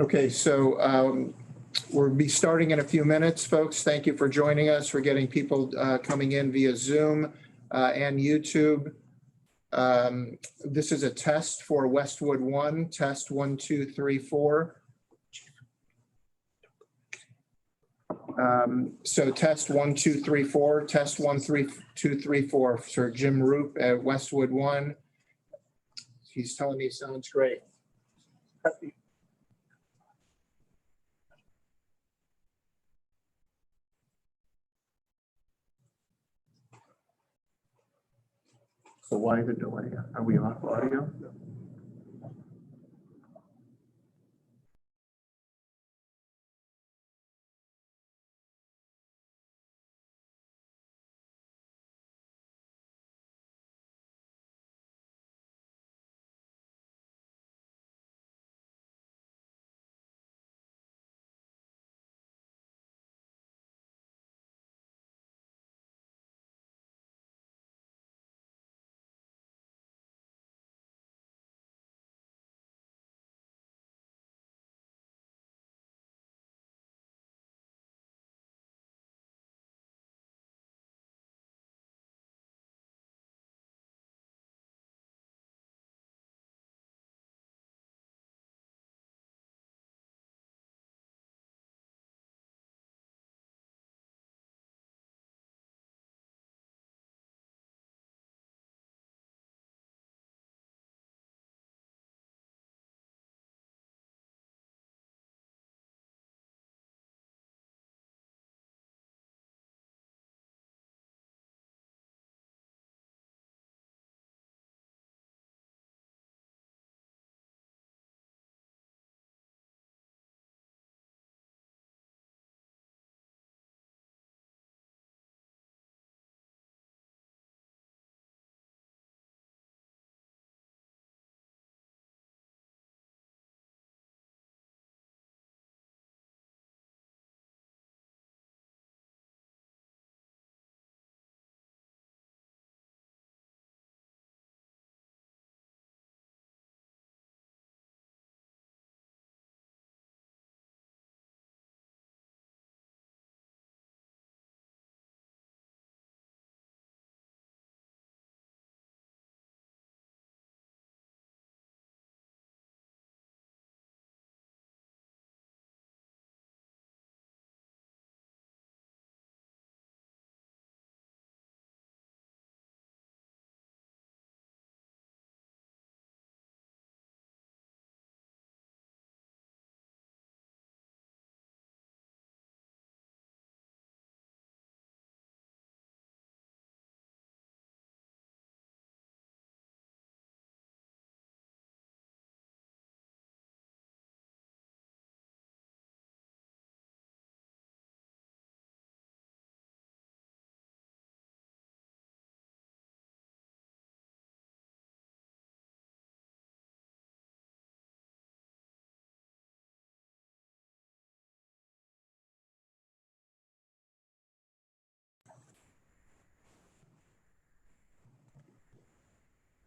Okay, so we'll be starting in a few minutes, folks. Thank you for joining us. We're getting people coming in via Zoom and YouTube. This is a test for Westwood 1, test 1, 2, 3, 4. So test 1, 2, 3, 4, test 1, 3, 2, 3, 4. Sir Jim Roop at Westwood 1. He's telling me it sounds great. So why the delay? Are we off audio?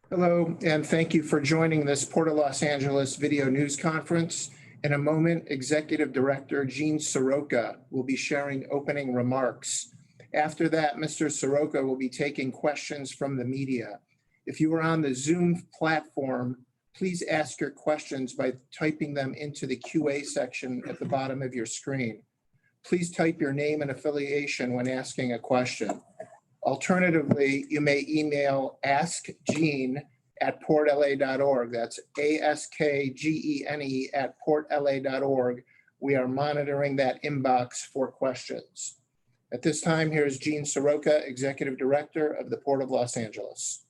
Hello, and thank you for joining this Port of Los Angeles video news conference. In a moment, Executive Director Gene Seroka will be sharing opening remarks. After that, Mr. Seroka will be taking questions from the media. If you are on the Zoom platform, please ask your questions by typing them into the QA section at the bottom of your screen. Please type your name and affiliation when asking a question. Alternatively, you may email askgene@portla.org. That's ASKGENE@portla.org. We are monitoring that inbox for questions. At this time, here's Gene Seroka, Executive Director of the Port of Los Angeles.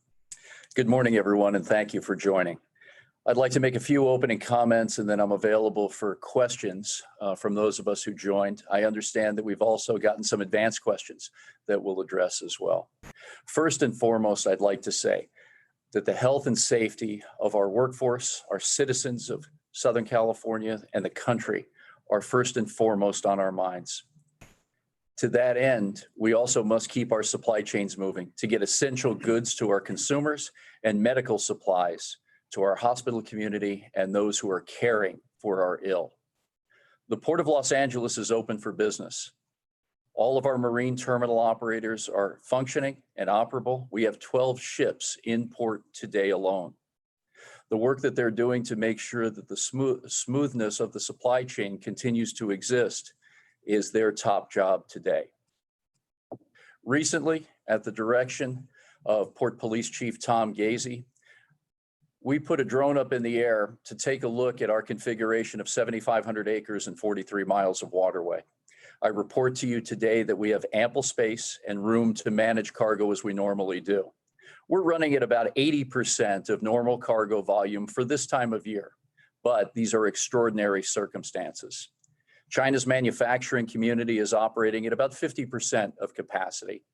Good morning, everyone, and thank you for joining. I'd like to make a few opening comments, and then I'm available for questions from those of us who joined. I understand that we've also gotten some advanced questions that we'll address as well. First and foremost, I'd like to say that the health and safety of our workforce, our citizens of Southern California, and the country are first and foremost on our minds. To that end, we also must keep our supply chains moving to get essential goods to our consumers and medical supplies to our hospital community and those who are caring for our ill. The Port of Los Angeles is open for business. All of our marine terminal operators are functioning and operable. We have 12 ships in port today alone. The work that they're doing to make sure that the smoothness of the supply chain continues to exist is their top job today. Recently, at the direction of Port Police Chief Tom Gazy, we put a drone up in the air to take a look at our configuration of 7,500 acres and 43 miles of waterway. I report to you today that we have ample space and room to manage cargo as we normally do. We're running at about 80% of normal cargo volume for this time of year, but these are extraordinary circumstances. China's manufacturing community is operating at about 50% of capacity,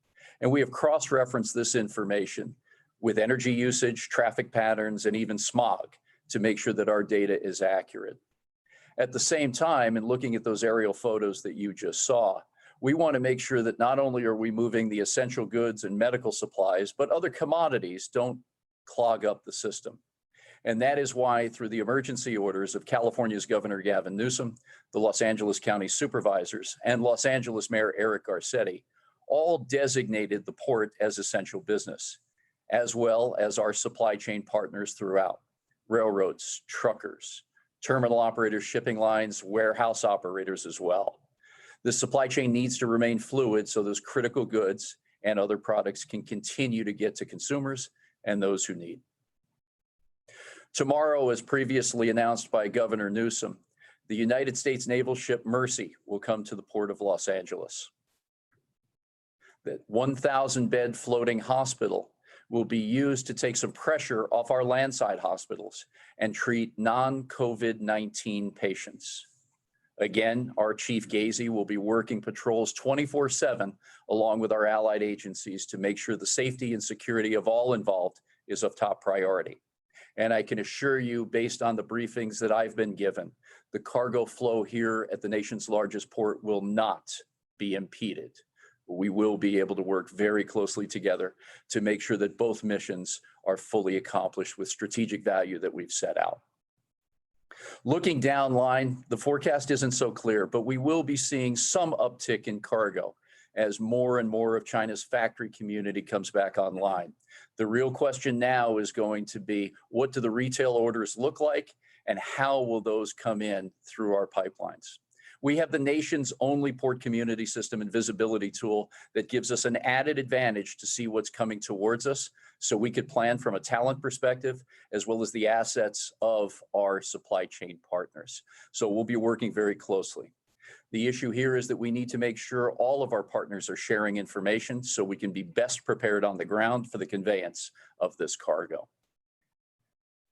and we have cross-referenced this information with energy usage, traffic patterns, and even smog to make sure that our data is accurate. At the same time, in looking at those aerial photos that you just saw, we want to make sure that not only are we moving the essential goods and medical supplies, but other commodities don't clog up the system. And that is why, through the emergency orders of California's Governor Gavin Newsom, the Los Angeles County Supervisors, and Los Angeles Mayor Eric Garcetti, all designated the port as essential business, as well as our supply chain partners throughout: railroads, truckers, terminal operators, shipping lines, warehouse operators as well. The supply chain needs to remain fluid so those critical goods and other products can continue to get to consumers and those who need. Tomorrow, as previously announced by Governor Newsom, the United States naval ship Mercy will come to the Port of Los Angeles. That 1,000-bed floating hospital will be used to take some pressure off our landside hospitals and treat non-COVID-19 patients. Again, our Chief Gazy will be working patrols 24/7 along with our allied agencies to make sure the safety and security of all involved is of top priority. And I can assure you, based on the briefings that I've been given, the cargo flow here at the nation's largest port will not be impeded. We will be able to work very closely together to make sure that both missions are fully accomplished with strategic value that we've set out. Looking down line, the forecast isn't so clear, but we will be seeing some uptick in cargo as more and more of China's factory community comes back online. The real question now is going to be, what do the retail orders look like, and how will those come in through our pipelines? We have the nation's only port community system and visibility tool that gives us an added advantage to see what's coming towards us, so we could plan from a talent perspective as well as the assets of our supply chain partners. So we'll be working very closely. The issue here is that we need to make sure all of our partners are sharing information so we can be best prepared on the ground for the conveyance of this cargo.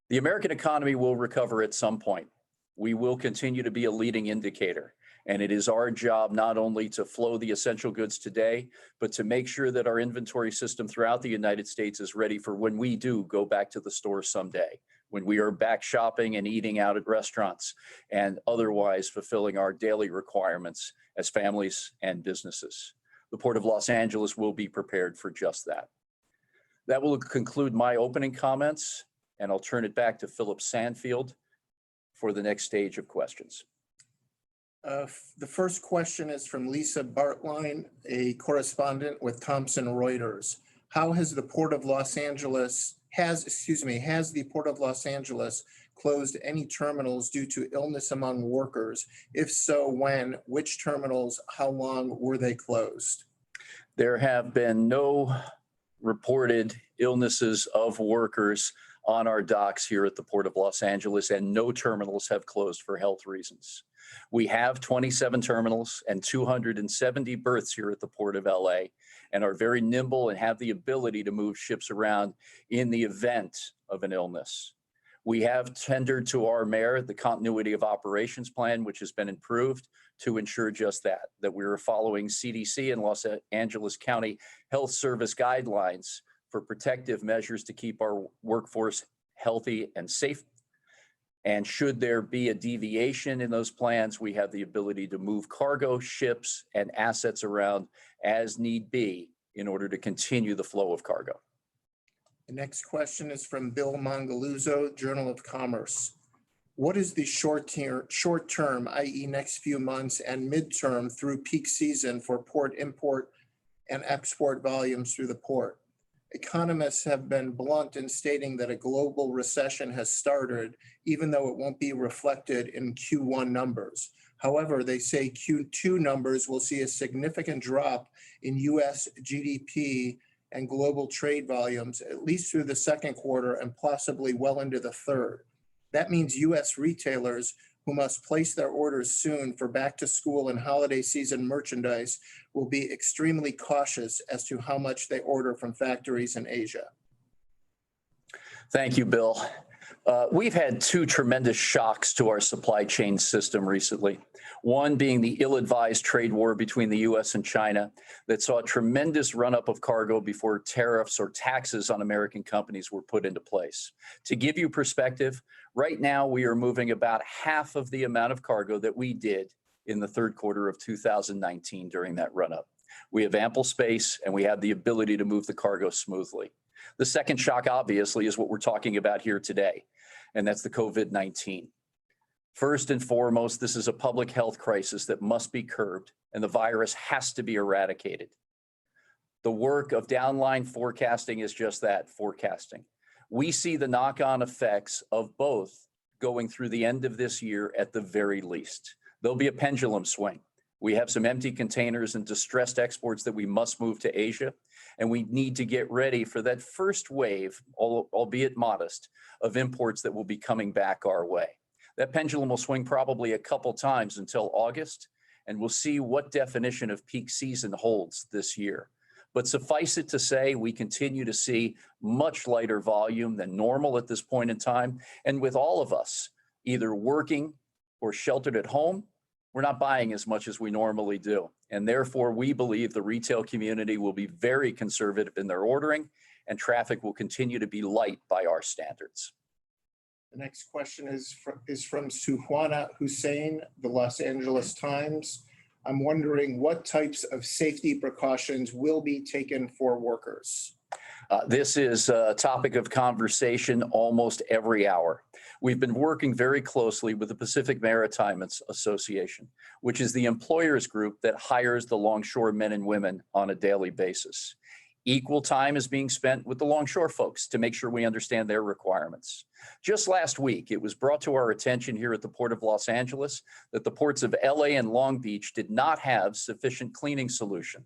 The American economy will recover at some point. We will continue to be a leading indicator, and it is our job not only to flow the essential goods today, but to make sure that our inventory system throughout the United States is ready for when we do go back to the store someday, when we are back shopping and eating out at restaurants and otherwise fulfilling our daily requirements as families and businesses. The Port of Los Angeles will be prepared for just that. That will conclude my opening comments, and I'll turn it back to Philip Sandfield for the next stage of questions. The first question is from Lisa Bartline, a correspondent with Thomson Reuters. How has the Port of Los Angeles, has the Port of Los Angeles closed any terminals due to illness among workers? If so, when? Which terminals? How long were they closed? There have been no reported illnesses of workers on our docks here at the Port of Los Angeles, and no terminals have closed for health reasons. We have 27 terminals and 270 berths here at the Port of LA, and are very nimble and have the ability to move ships around in the event of an illness. We have tendered to our mayor the continuity of operations plan, which has been improved to ensure just that we are following CDC and Los Angeles County Health Service guidelines for protective measures to keep our workforce healthy and safe. And should there be a deviation in those plans, we have the ability to move cargo, ships, and assets around as need be in order to continue the flow of cargo. The next question is from Bill Mongaluzzo, Journal of Commerce. What is the short term, i.e. next few months, and midterm through peak season for port import and export volumes through the port? Economists have been blunt in stating that a global recession has started, even though it won't be reflected in Q1 numbers. However, they say Q2 numbers will see a significant drop in US GDP and global trade volumes, at least through the second quarter and possibly well into the third. That means US retailers who must place their orders soon for back to school and holiday season merchandise will be extremely cautious as to how much they order from factories in Asia. Thank you, Bill. We've had two tremendous shocks to our supply chain system recently. One being the ill-advised trade war between the US and China that saw a tremendous run-up of cargo before tariffs or taxes on American companies were put into place. To give you perspective, right now we are moving about half of the amount of cargo that we did in the third quarter of 2019 during that run-up. We have ample space and we have the ability to move the cargo smoothly. The second shock, obviously, is what we're talking about here today, and that's the COVID-19. First and foremost, this is a public health crisis that must be curbed, and the virus has to be eradicated. The work of downline forecasting is just that, forecasting. We see the knock-on effects of both going through the end of this year at the very least. There'll be a pendulum swing. We have some empty containers and distressed exports that we must move to Asia, and we need to get ready for that first wave, albeit modest, of imports that will be coming back our way. That pendulum will swing probably a couple times until August, and we'll see what definition of peak season holds this year. But suffice it to say, we continue to see much lighter volume than normal at this point in time, and with all of us either working or sheltered at home, we're not buying as much as we normally do. And therefore, we believe the retail community will be very conservative in their ordering and traffic will continue to be light by our standards. The next question is from Suhwana Hussein, the Los Angeles Times. I'm wondering what types of safety precautions will be taken for workers? This is a topic of conversation almost every hour. We've been working very closely with the Pacific Maritime Association, which is the employers group that hires the longshore men and women on a daily basis. Equal time is being spent with the longshore folks to make sure we understand their requirements. Just last week, it was brought to our attention here at the Port of Los Angeles that the ports of LA and Long Beach did not have sufficient cleaning solution,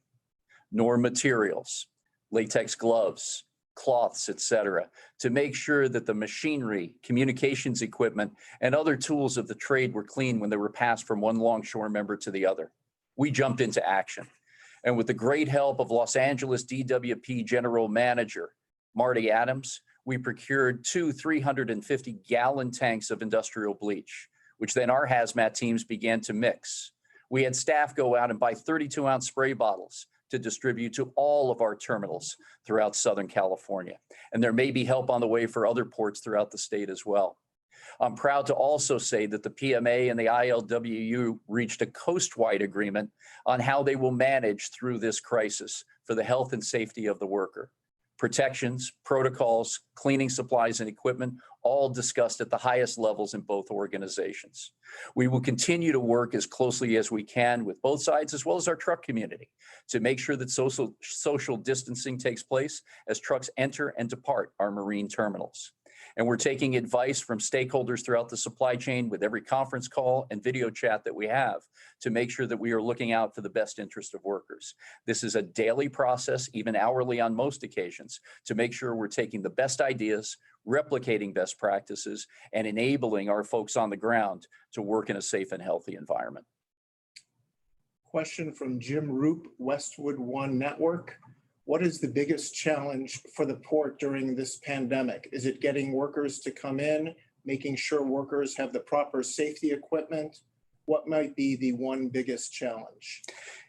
nor materials, latex gloves, cloths, etc., to make sure that the machinery, communications equipment, and other tools of the trade were clean when they were passed from one longshore member to the other. We jumped into action. And with the great help of Los Angeles DWP General Manager, Marty Adams, we procured two 350-gallon tanks of industrial bleach, which then our hazmat teams began to mix. We had staff go out and buy 32-ounce spray bottles to distribute to all of our terminals throughout Southern California. And there may be help on the way for other ports throughout the state as well. I'm proud to also say that the PMA and the ILWU reached a coast-wide agreement on how they will manage through this crisis for the health and safety of the worker. Protections, protocols, cleaning supplies, and equipment, all discussed at the highest levels in both organizations. We will continue to work as closely as we can with both sides as well as our truck community to make sure that social distancing takes place as trucks enter and depart our marine terminals. And we're taking advice from stakeholders throughout the supply chain with every conference call and video chat that we have to make sure that we are looking out for the best interest of workers. This is a daily process, even hourly on most occasions, to make sure we're taking the best ideas, replicating best practices, and enabling our folks on the ground to work in a safe and healthy environment. Question from Jim Roop, Westwood One Network. What is the biggest challenge for the port during this pandemic? Is it getting workers to come in, making sure workers have the proper safety equipment? What might be the one biggest challenge?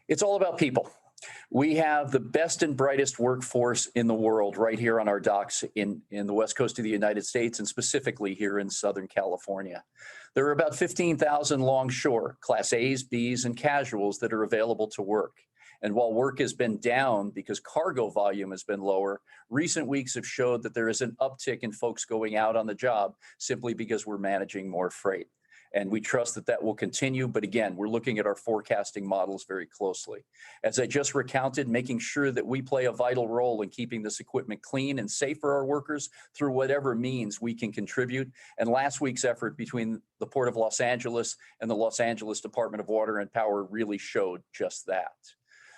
It's all about people. We have the best and brightest workforce in the world right here on our docks in the west coast of the United States and specifically here in Southern California. There are about 15,000 longshore, Class A's, B's, and casuals that are available to work. And while work has been down because cargo volume has been lower, recent weeks have showed that there is an uptick in folks going out on the job simply because we're managing more freight. And we trust that that will continue. But again, we're looking at our forecasting models very closely. As I just recounted, making sure that we play a vital role in keeping this equipment clean and safe for our workers through whatever means we can contribute. And last week's effort between the Port of Los Angeles and the Los Angeles Department of Water and Power really showed just that.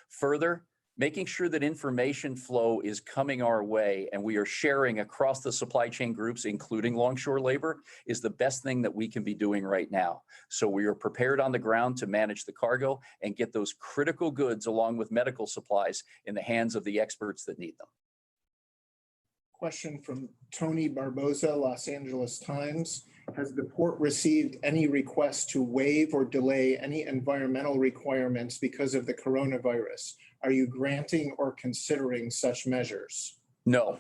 Further, making sure that information flow is coming our way and we are sharing across the supply chain groups, including longshore labor, is the best thing that we can be doing right now. So we are prepared on the ground to manage the cargo and get those critical goods along with medical supplies in the hands of the experts that need them. Question from Tony Barboza, Los Angeles Times. Has the port received any requests to waive or delay any environmental requirements because of the coronavirus? Are you granting or considering such measures? No.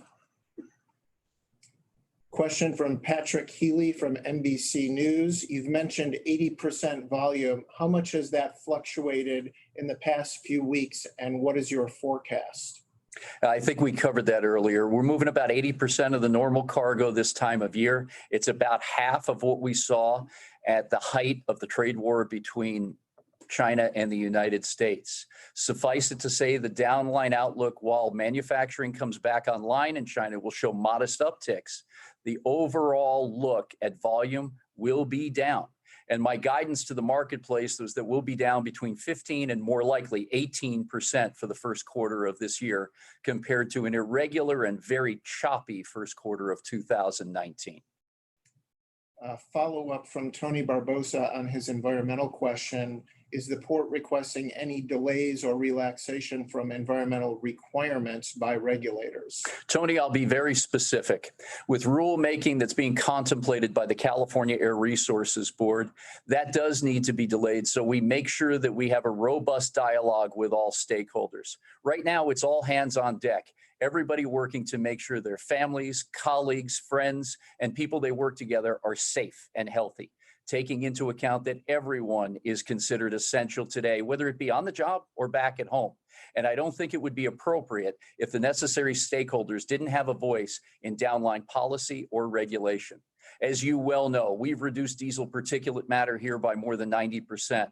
Question from Patrick Healy from NBC News. You've mentioned 80% volume. How much has that fluctuated in the past few weeks, and what is your forecast? I think we covered that earlier. We're moving about 80% of the normal cargo this time of year. It's about half of what we saw at the height of the trade war between China and the United States. Suffice it to say, the downline outlook, while manufacturing comes back online in China, will show modest upticks. The overall look at volume will be down. And my guidance to the marketplace was that we'll be down between 15 and more likely 18% for the first quarter of this year, compared to an irregular and very choppy first quarter of 2019. Follow-up from Tony Barbosa on his environmental question. Is the port requesting any delays or relaxation from environmental requirements by regulators? Tony, I'll be very specific. With rulemaking that's being contemplated by the California Air Resources Board, that does need to be delayed, so we make sure that we have a robust dialogue with all stakeholders. Right now, it's all hands on deck. Everybody working to make sure their families, colleagues, friends, and people they work together are safe and healthy, taking into account that everyone is considered essential today, whether it be on the job or back at home. And I don't think it would be appropriate if the necessary stakeholders didn't have a voice in downline policy or regulation. As you well know, we've reduced diesel particulate matter here by more than 90%,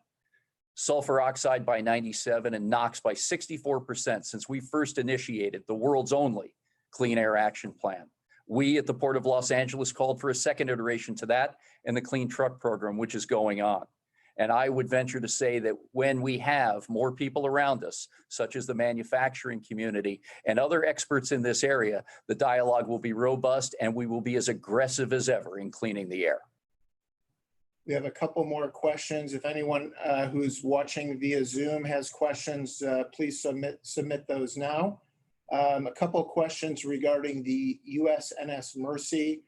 sulfur oxide by 97%, and NOx by 64% since we first initiated the world's only Clean Air Action Plan. We at the Port of Los Angeles called for a second iteration to that and the Clean Truck Program, which is going on. And I would venture to say that when we have more people around us, such as the manufacturing community and other experts in this area, the dialogue will be robust and we will be as aggressive as ever in cleaning the air. We have a couple more questions. If anyone who's watching via Zoom has questions, please submit those now. A couple questions regarding the USNS Mercy.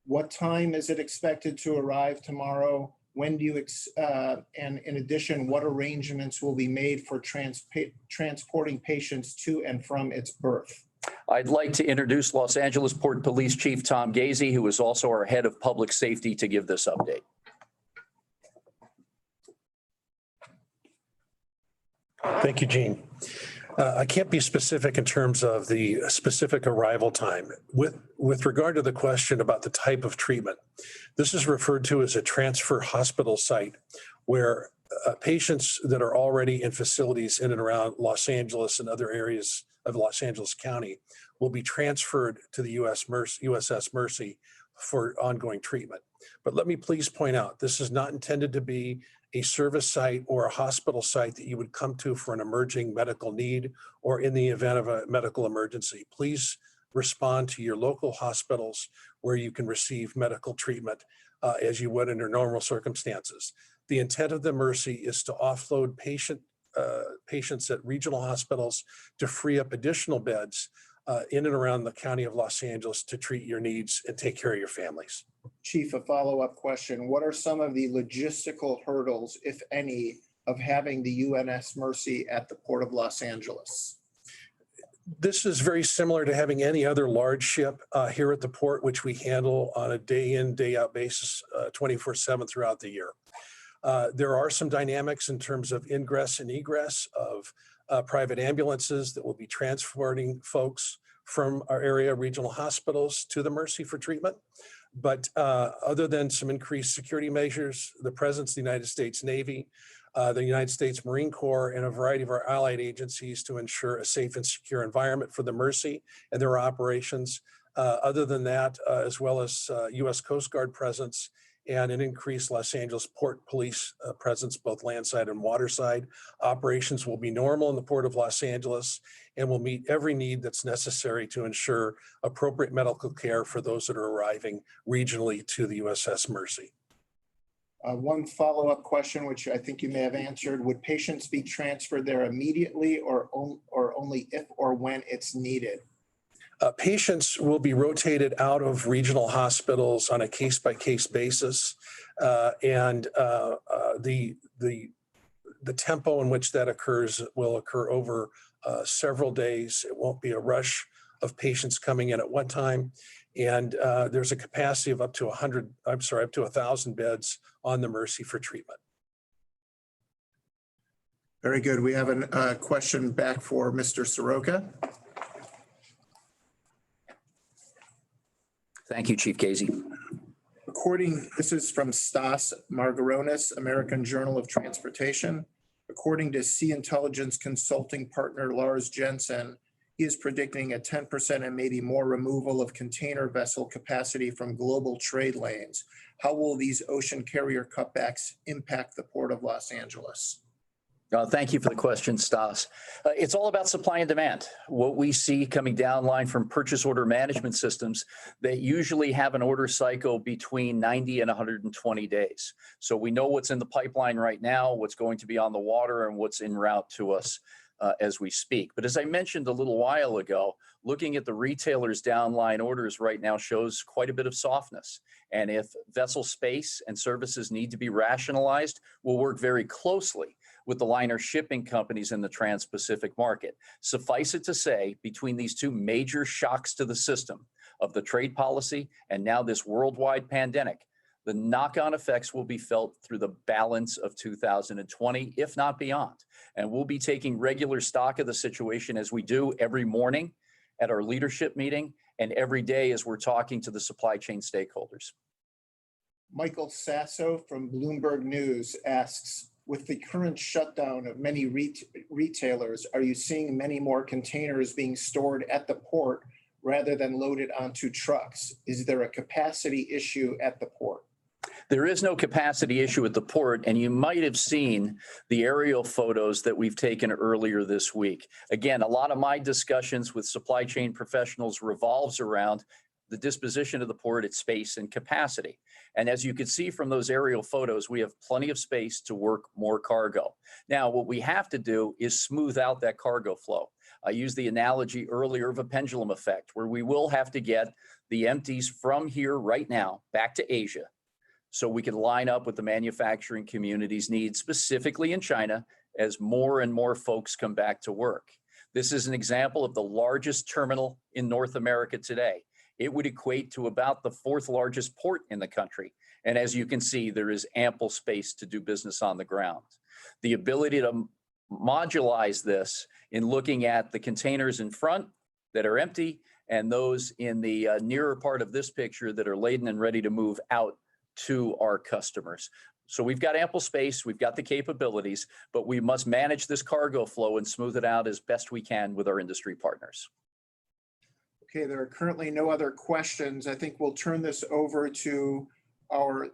What time is it expected to arrive tomorrow? When do you, and in addition, what arrangements will be made for transporting patients to and from its berth? I'd like to introduce Los Angeles Port Police Chief Tom Gazy, who is also our head of public safety, to give this update. Thank you, Gene. I can't be specific in terms of the specific arrival time. With regard to the question about the type of treatment, this is referred to as a transfer hospital site, where patients that are already in facilities in and around Los Angeles and other areas of Los Angeles County will be transferred to the USS Mercy for ongoing treatment. But let me please point out, this is not intended to be a service site or a hospital site that you would come to for an emerging medical need or in the event of a medical emergency. Please respond to your local hospitals where you can receive medical treatment as you would under normal circumstances. The intent of the Mercy is to offload patients at regional hospitals to free up additional beds in and around the county of Los Angeles to treat your needs and take care of your families. Chief, a follow-up question. What are some of the logistical hurdles, if any, of having the UNS Mercy at the Port of Los Angeles? This is very similar to having any other large ship here at the port, which we handle on a day in, day out basis, 24/7 throughout the year. There are some dynamics in terms of ingress and egress of private ambulances that will be transporting folks from our area regional hospitals to the Mercy for treatment. But other than some increased security measures, the presence of the United States Navy, the United States Marine Corps, and a variety of our allied agencies to ensure a safe and secure environment for the Mercy and their operations. Other than that, as well as U.S. Coast Guard presence and an increased Los Angeles Port Police presence, both landside and waterside. Operations will be normal in the Port of Los Angeles and will meet every need that's necessary to ensure appropriate medical care for those that are arriving regionally to the USS Mercy. One follow-up question, which I think you may have answered. Would patients be transferred there immediately or only if or when it's needed? Patients will be rotated out of regional hospitals on a case-by-case basis. And the tempo in which that occurs will occur over several days. It won't be a rush of patients coming in at one time. And there's a capacity of up to 1,000 beds on the Mercy for treatment. Very good. We have a question back for Mr. Seroka. Thank you, Chief Casey. This is from Stas Margaronis, American Journal of Transportation. According to Sea Intelligence consulting partner Lars Jensen, he is predicting a 10% and maybe more removal of container vessel capacity from global trade lanes. How will these ocean carrier cutbacks impact the Port of Los Angeles? Thank you for the question, Stas. It's all about supply and demand. What we see coming down line from purchase order management systems that usually have an order cycle between 90 and 120 days. So we know what's in the pipeline right now, what's going to be on the water, and what's en route to us as we speak. But as I mentioned a little while ago, looking at the retailers' downline orders right now shows quite a bit of softness. And if vessel space and services need to be rationalized, we'll work very closely with the liner shipping companies in the Trans-Pacific market. Suffice it to say, between these two major shocks to the system of the trade policy and now this worldwide pandemic, the knock-on effects will be felt through the balance of 2020, if not beyond. And we'll be taking regular stock of the situation as we do every morning at our leadership meeting and every day as we're talking to the supply chain stakeholders. Michael Sasso from Bloomberg News asks, with the current shutdown of many retailers, are you seeing many more containers being stored at the port rather than loaded onto trucks? Is there a capacity issue at the port? There is no capacity issue at the port, and you might have seen the aerial photos that we've taken earlier this week. Again, a lot of my discussions with supply chain professionals revolves around the disposition of the port, its space and capacity. And as you can see from those aerial photos, we have plenty of space to work more cargo. Now, what we have to do is smooth out that cargo flow. I used the analogy earlier of a pendulum effect, where we will have to get the empties from here right now back to Asia, so we can line up with the manufacturing community's needs, specifically in China, as more and more folks come back to work. This is an example of the largest terminal in North America today. It would equate to about the fourth largest port in the country. And as you can see, there is ample space to do business on the ground. The ability to modulize this in looking at the containers in front that are empty and those in the nearer part of this picture that are laden and ready to move out to our customers. So we've got ample space, we've got the capabilities, but we must manage this cargo flow and smooth it out as best we can with our industry partners. Okay, there are currently no other questions. I think we'll turn this over to our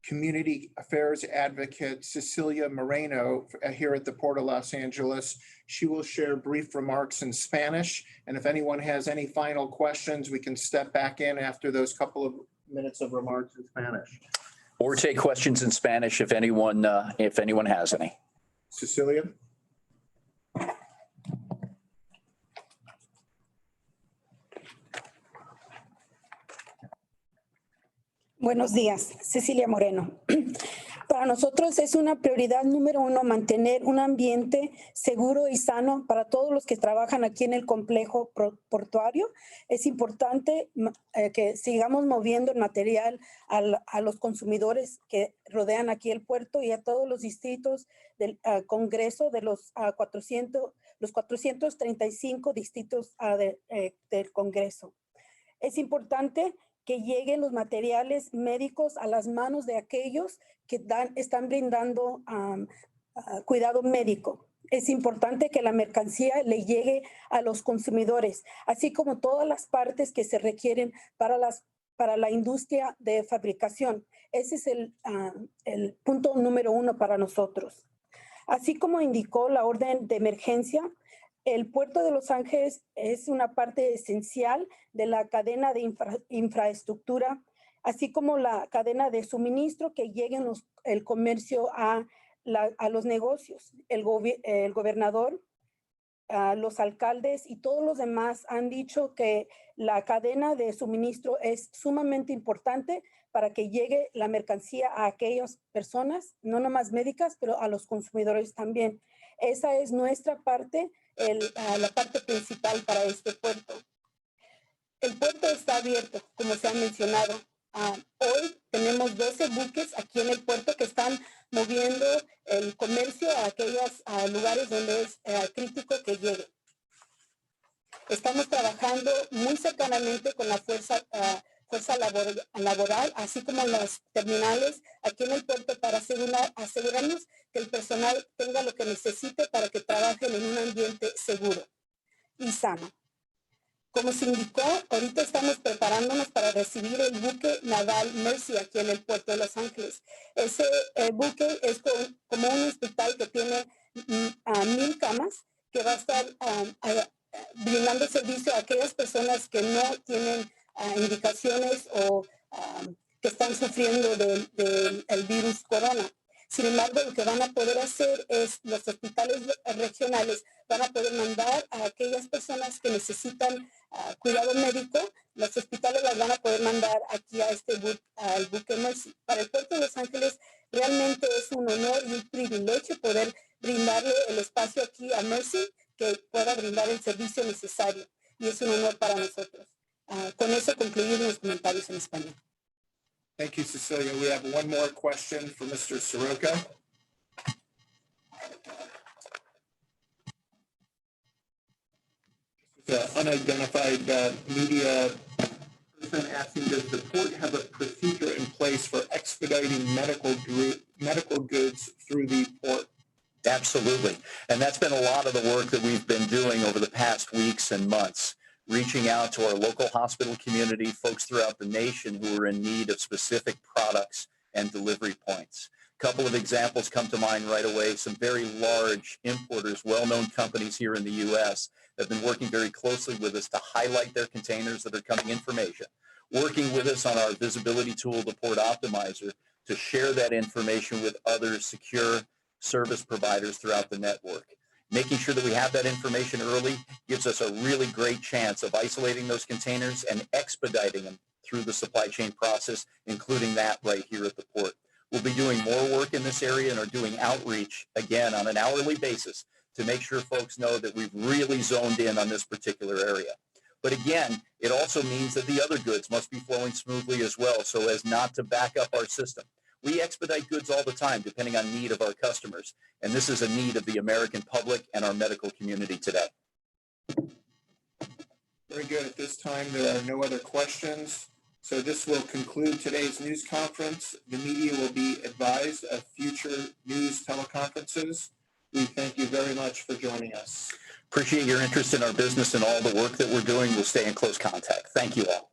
community affairs advocate, Cecilia Moreno, here at the Port of Los Angeles. She will share brief remarks in Spanish. And if anyone has any final questions, we can step back in after those couple of minutes of remarks in Spanish. Or take questions in Spanish if anyone has any. Cecilia. Buenos días, Cecilia Moreno. Para nosotros es una prioridad número uno mantener un ambiente seguro y sano para todos los que trabajan aquí en el complejo portuario. Es importante que sigamos moviendo el material a los consumidores que rodean aquí el puerto y a todos los distritos del Congreso de los los 435 distritos del Congreso. Es importante que lleguen los materiales médicos a las manos de aquellos que están brindando cuidado médico. Es importante que la mercancía le llegue a los consumidores, así como todas las partes que se requieren para la industria de fabricación. Ese es el punto número 1 para nosotros. Así como indicó la orden de emergencia, el puerto de Los Ángeles es una parte esencial de la cadena de infraestructura, así como la cadena de suministro que lleguen el comercio a los negocios. El gobernador, los alcaldes y todos los demás han dicho que la cadena de suministro es sumamente importante para que llegue la mercancía a aquellas personas, no nomás médicas, pero a los consumidores también. Esa es nuestra parte, la parte principal para este puerto. El puerto está abierto, como se ha mencionado. Hoy tenemos 12 buques aquí en el puerto que están moviendo el comercio a aquellos lugares donde es crítico que llegue. Estamos trabajando muy cercanamente con la fuerza laboral, así como las terminales aquí en el puerto para asegurarnos que el personal tenga lo que necesite para que trabajen en un ambiente seguro y sano. Como se indicó, ahorita estamos preparándonos para recibir el buque naval Mercy aquí en el puerto de Los Ángeles. Ese buque es como un hospital que tiene 1,000 camas, que va a estar brindando servicio a aquellas personas que no tienen indicaciones o que están sufriendo del virus corona. Sin embargo, lo que van a poder hacer es los hospitales regionales van a poder mandar a aquellas personas que necesitan cuidado médico, los hospitales las van a poder mandar aquí a al buque Mercy. Para el puerto de Los Ángeles realmente es un honor y un privilegio poder brindarle el espacio aquí a Mercy que pueda brindar el servicio necesario y es un honor para nosotros. Con eso concluimos los comentarios en español. Thank you, Cecilia. We have one more question for Mr. Seroka. The unidentified media person asking, does the port have a procedure in place for expediting medical goods through the port? Absolutely. And that's been a lot of the work that we've been doing over the past weeks and months, reaching out to our local hospital community, folks throughout the nation who are in need of specific products and delivery points. A couple of examples come to mind right away. Some very large importers, well-known companies here in the U.S. have been working very closely with us to highlight their containers that are coming in from Asia, working with us on our visibility tool, the Port Optimizer, to share that information with other secure service providers throughout the network. Making sure that we have that information early gives us a really great chance of isolating those containers and expediting them through the supply chain process, including that right here at the port. We'll be doing more work in this area and are doing outreach, again, on an hourly basis to make sure folks know that we've really zoned in on this particular area. But again, it also means that the other goods must be flowing smoothly as well so as not to back up our system. We expedite goods all the time depending on need of our customers, and this is a need of the American public and our medical community today. Very good. At this time, there are no other questions. So this will conclude today's news conference. The media will be advised of future news teleconferences. We thank you very much for joining us. Appreciate your interest in our business and all the work that we're doing. We'll stay in close contact. Thank you all.